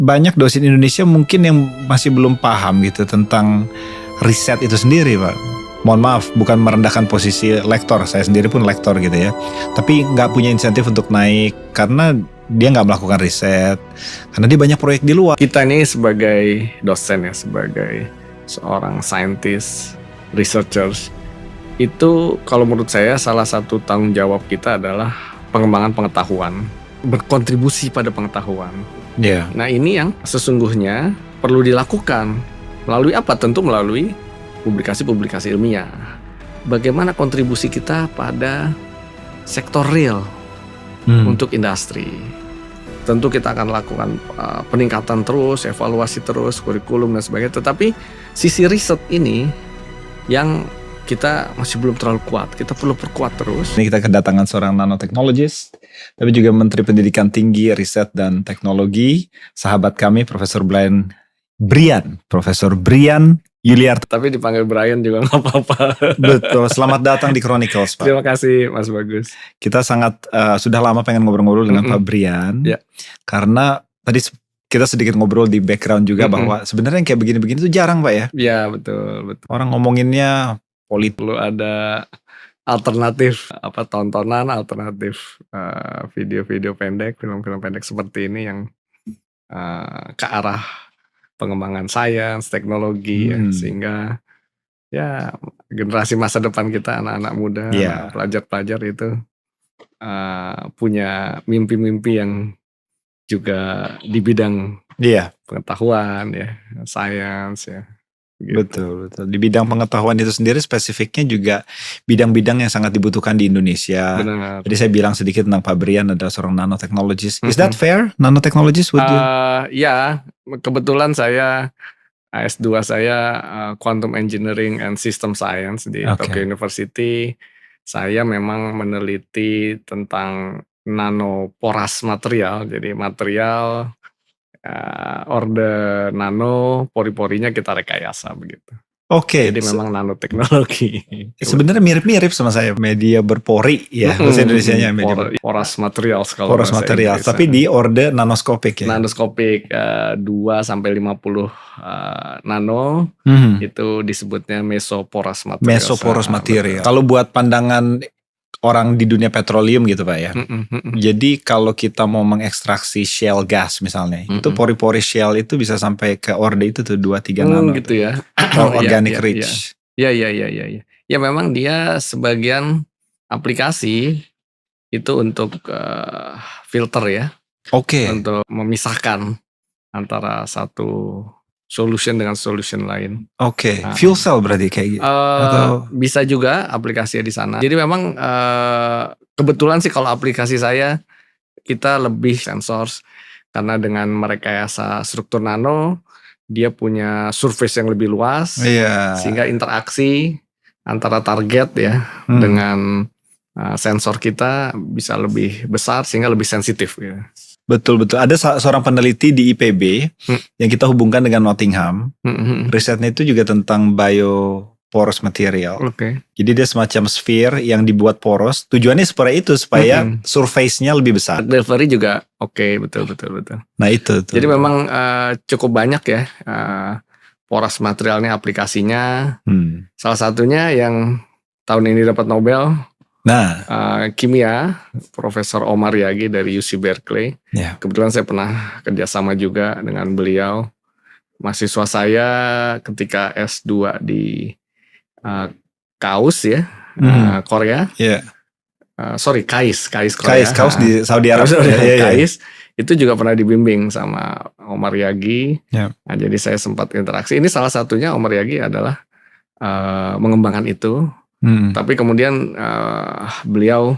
banyak dosen Indonesia mungkin yang masih belum paham gitu tentang riset itu sendiri, Pak. Mohon maaf, bukan merendahkan posisi lektor, saya sendiri pun lektor gitu ya. Tapi nggak punya insentif untuk naik karena dia nggak melakukan riset, karena dia banyak proyek di luar. Kita ini sebagai dosen ya, sebagai seorang scientist, researchers, itu kalau menurut saya salah satu tanggung jawab kita adalah pengembangan pengetahuan, berkontribusi pada pengetahuan. Iya. Nah ini yang sesungguhnya perlu dilakukan. Melalui apa? Tentu melalui publikasi-publikasi ilmiah. Bagaimana kontribusi kita pada sektor real untuk industri. Tentu kita akan lakukan peningkatan terus, evaluasi terus, kurikulum dan sebagainya. Tetapi sisi riset ini yang kita masih belum terlalu kuat. Kita perlu perkuat terus. Ini kita kedatangan seorang nanotechnologist, tapi juga Menteri Pendidikan Tinggi, Riset dan Teknologi, sahabat kami Profesor Brian Yuliarto. Tapi dipanggil Brian juga nggak apa-apa. Betul, selamat datang di Chronicles, Pak. Terima kasih Mas Bagus. Kita sangat sudah lama pengen ngobrol-ngobrol dengan Pak Brian, karena tadi kita sedikit ngobrol di background juga bahwa sebenarnya yang kayak begini-begini itu jarang, Pak ya. Iya betul. Orang ngomonginnya politik. Perlu ada alternatif tontonan, alternatif video-video pendek, film-film pendek seperti ini yang ke arah pengembangan sains, teknologi, ya, sehingga ya generasi masa depan kita, anak-anak muda, pelajar-pelajar itu punya mimpi-mimpi yang juga di bidang pengetahuan, ya, sains, ya. Gitu. Betul. Di bidang pengetahuan itu sendiri spesifiknya juga bidang-bidang yang sangat dibutuhkan di Indonesia. Benar. Jadi saya bilang sedikit tentang Pak Brian adalah seorang nanotechnologist. Is that fair? Nanotechnologist would you? Ya, kebetulan saya S2 saya Quantum Engineering and System Science di Tokyo University. Saya memang meneliti tentang nanoporas material. Jadi material orde nano, pori-porinya kita rekayasa begitu. Jadi memang nanoteknologi. Sebenarnya mirip-mirip sama saya, media berpori ya, bahasa Indonesianya media poras material kalau poras material, tapi di orde nanoskopik ya. Nanoskopik 2 sampai 50 nano itu disebutnya mesoporas material. Mesoporas material. Kalau buat pandangan orang di dunia petroleum gitu Pak ya. Jadi kalau kita mau mengekstraksi shale gas misalnya, itu pori-pori shale itu bisa sampai ke orde itu tuh 2-3 nano. Gitu ya. Organic rich. Ya. Ya memang dia sebagian aplikasi itu untuk filter ya. Untuk memisahkan antara satu solution dengan solution lain. Fuel cell berarti kayak gitu. Atau bisa juga aplikasinya di sana. Jadi memang kebetulan sih kalau aplikasi saya kita lebih sensors karena dengan merekayasa struktur nano dia punya surface yang lebih luas sehingga interaksi antara target ya dengan sensor kita bisa lebih besar sehingga lebih sensitif gitu. Betul. Ada seorang peneliti di IPB yang kita hubungkan dengan Nottingham. Risetnya itu juga tentang bioporous material. Jadi dia semacam sphere yang dibuat poros. Tujuannya seperti itu supaya surface-nya lebih besar. Delivery juga betul. Nah itu. Jadi memang cukup banyak ya poros materialnya aplikasinya. Salah satunya yang tahun ini dapat Nobel. Kimia, Profesor Omar Yagi dari UC Berkeley. Kebetulan saya pernah kerjasama juga dengan beliau. Mahasiswa saya ketika S2 di KAUS ya, Korea. KAIS Korea. KAIS di Saudi Arabia. KAIS itu juga pernah dibimbing sama Omar Yagi. Nah, jadi saya sempat interaksi. Ini salah satunya Omar Yagi adalah mengembangkan itu. Tapi kemudian beliau